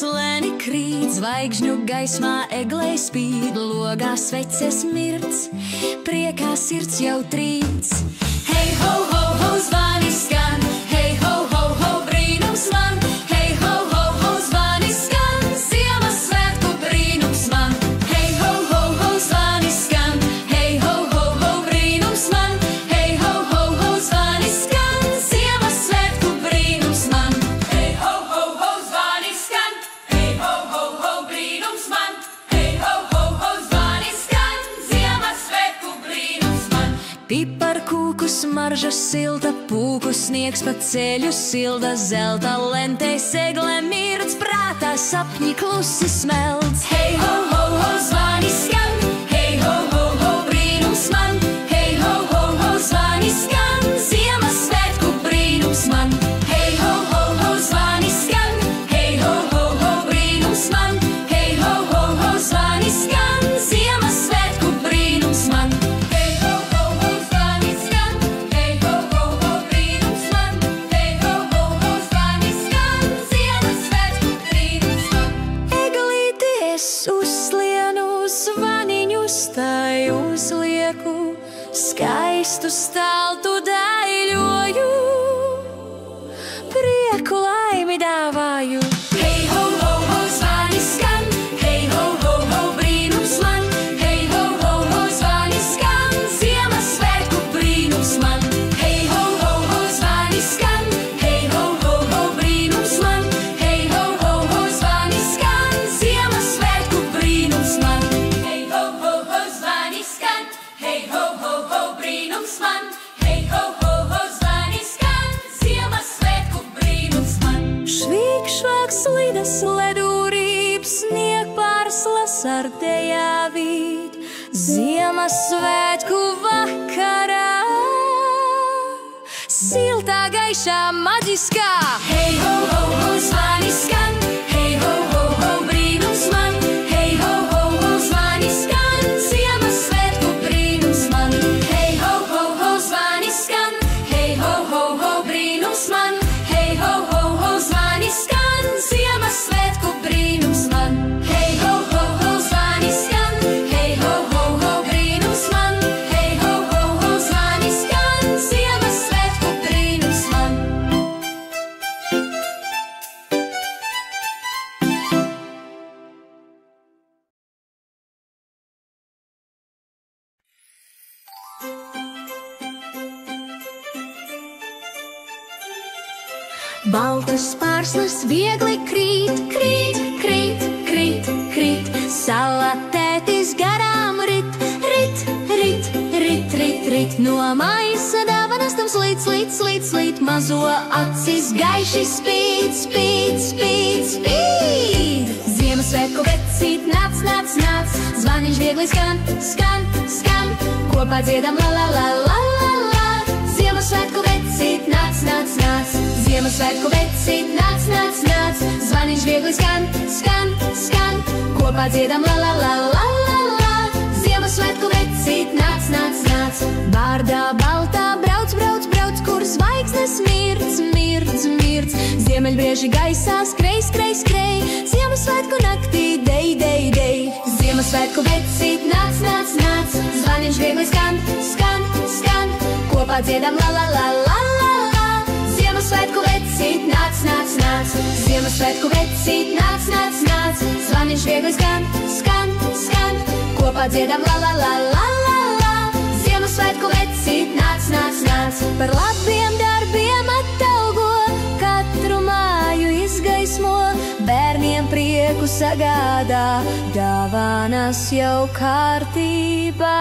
lēni krīt, zvaigžņu gaismā eglei spīd, logā sveces mirts, priekā sirds jau trīc. Hei, ho, ho, ho, zvani skan, hei, ho, ho, ho, brīnums man, hei, ho, ho, ho, zvani skan, Ziemassvētku brīnums man, hei, ho, ho, ho, zvani skan, hei, ho, ho, ho, brīnums man, hei, ho, ho, ho, zvani skan, Ziemassvētku brīnums man, hei, ho, ho, ho, zvani skan, hei, ho, ho, ho, brīnums man, hei, ho, ho, ho, zvani skan, Ziemassvētku brīnums man. Piparkūku smarža silta, pūku sniegs pa ceļu silda, zelta lentei segle mirts, prātā sapņi klusi smelts. Hei, ho, ho, ho, zvani skan, hei, ho, ho, ho, brīnums man, hei, ho, ho, ho, zvani skan, Ziemassvētku brīnums man, hei, ho, ho, ho, zvani skan, hei, ho, ho, ho, brīnums man, hei, ho, ho, ho, zvani skan, Ziemassvētku brīnums man. Tai uzlieku, skaistu staltu daļoju, prieku laimi dāvāju. Hei, ho, ho, ho, zvani skan, hei, ho, ho, ho, brīnums man, hei, ho, ho, ho, zvani skan, Ziemassvētku brīnums man, hei, ho, ho, ho, zvani skan, hei, ho, ho, ho, brīnums man, hei, ho, ho, ho, zvani skan, Ziemassvētku brīnums man. Hei, ho, ho, ho, brīnums man, hei, ho, ho, ho, zvani skan, Ziemassvētku brīnums man. Švīkšvāks lidas ledūrīb, snieg pārslas ar tejā vīt, Ziemassvētku vakarā, siltā, gaišā, maģiskā. Hei, ho, ho, ho, zvani skan, hei, ho, ho, ho, brīnums man, hei, ho, ho, ho, zvani skan, Ziemassvētku brīnums man, hei, ho, ho, ho, zvani skan, hei, ho, ho, ho, brīnums man, hei, ho, ho, ho, zvani skan, Ziemassvētku brīnums man, hei, ho, ho, ho, zvani skan, hei, ho, ho, ho, brīnums man, hei, ho, ho, ho, zvani skan, Ziemassvētku brīnums man. Baltas pārslas viegli krīt, krīt, krīt, krīt, krīt, salatētis garām rit, rit, rit, rit, rit, rit, no maisa dāvanas tam slīt, slīt, slīt, slīt, mazo acis gaiši spīd, spīd, spīd, spīd. Ziemassvētku vecīt nāc, nāc, nāc, zvaniņš viegli skan, skan, skan, kopā dziedam la, la, la, la, la, la. Ziemassvētku vecīt nāc, nāc, nāc, Ziemassvētku vecīt nāc, nāc, nāc, zvaniņš viegli skan, skan, skan, kopā dziedam la, la, la, la, la, la. Ziemassvētku vecīt nāc, nāc, nāc, bārdā baltā brauc, brauc, brauc, kur zvaigznes mirdz, mirdz, mirdz, ziemeļbrieži gaisā skrej, skrej, skrej, Ziemassvētku naktī dej, dej, dej. Ziemassvētku vecīt nāc, nāc, nāc, zvaniņš viegli skan, skan, skan, kopā dziedam la, la, la, la, la, la. Ziemassvētku vecīt nāc, nāc, nāc, Ziemassvētku vecīt nāc, nāc, nāc, zvaniņš viegli skan, skan, skan, kopā dziedam la, la, la, la, la, la. Ziemassvētku vecīt nāc, nāc, nāc, par labiem darbiem atalgo, katru māju izgaismo, bērniem prieku sagādā, dāvanas jau kārtībā.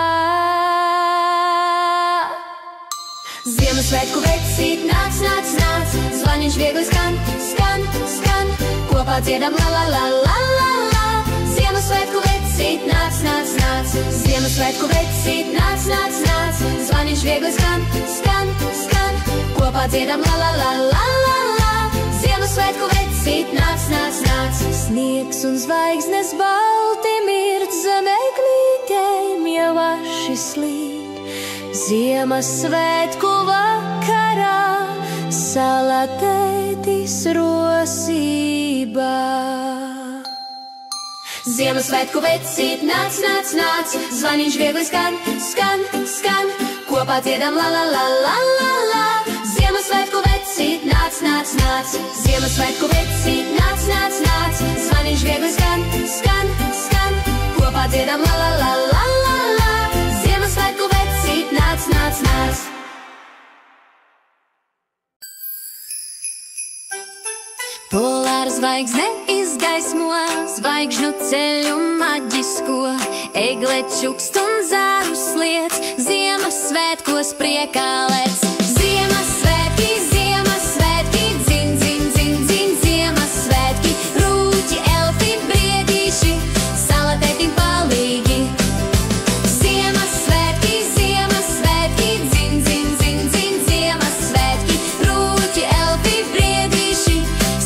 Ziemassvētku vecīt nāc, nāc, nāc, zvaniņš viegli skan, skan, skan, kopā dziedam la, la, la, la, la, la. Ziemassvētku vecīt nāc, nāc, nāc, Ziemassvētku vecīt nāc, nāc, nāc, zvaniņš viegli skan, skan, skan, kopā dziedam la, la, la, la, la, la. Ziemassvētku vecīt nāc, nāc, nāc, sniegs un zvaigznes balti mirdz, zem eglītēm jau aši slīd. Ziemassvētku vakarā salatētis rosībā. Ziemassvētku vecīt, nāc, nāc, nāc, zvaniņš viegli skan, skan, skan, kopā dziedam la la la la la la. Ziemassvētku vecīt, nāc, nāc, nāc, Ziemassvētku vecīt, nāc, nāc, nāc, zvaniņš viegli skan, skan, skan, kopā dziedam la la la la la la. Ziemassvētku vecīt, nāc, nāc, nāc. Polāra zvaigzne izgaismo zvaigžņu ceļu maģisko, egle čukst un zārus liec, Ziemassvētkos priekā lec. Ziemassvētki, Ziemassvētki, dzin, dzin, dzin, dzin, Ziemassvētki, rūķi, elfi, briedīši, salatētim palīgi. Ziemassvētki, Ziemassvētki, dzin, dzin, dzin, dzin, Ziemassvētki, rūķi, elfi, briedīši,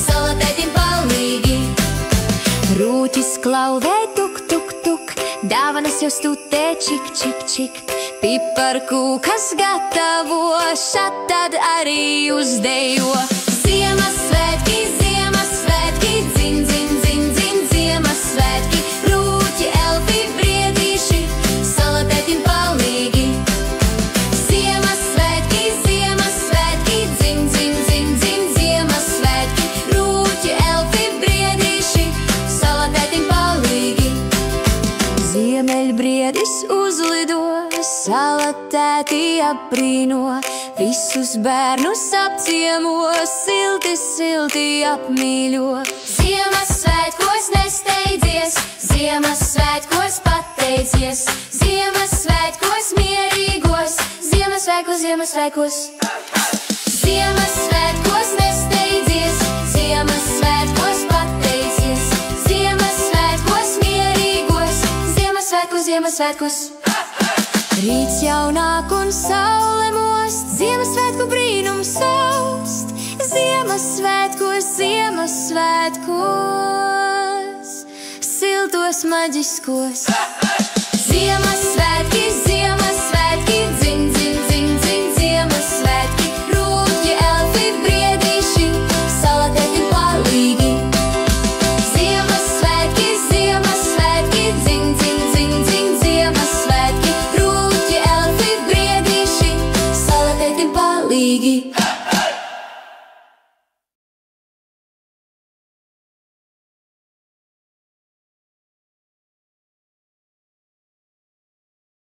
salatētim palīgi. Rūķis klauvē tuk, tuk, tuk, dāvanas jau stutē čik, čik, čik, piparkūkas gatavo, šad tad arī uzdejo. Ziemassvētki, Ziemassvētki, dzin, dzin, dzin, dzin, Ziemassvētki, rūķi, elfi, briedīši, salatētim palīgi. Ziemassvētki, Ziemassvētki, dzin, dzin, dzin, dzin, Ziemassvētki, rūķi, elfi, briedīši, salatētim palīgi. Ziemeļbriedis uzlido, salatēti apbrīno, visus bērnus apciemo, silti, silti apmīļo. Ziemassvētkos nesteidzies, Ziemassvētkos pateicies, Ziemassvētkos mierīgos, Ziemassvētkos, Ziemassvētkos. Ziemassvētkos nesteidzies, Ziemassvētkos pateicies, Ziemassvētkos mierīgos, Ziemassvētkos, Ziemassvētkos. Rīts jaunāk un saule most, Ziemassvētku brīnums saust, Ziemassvētkos, Ziemassvētkos, siltos maģiskos. Ziemassvētkos.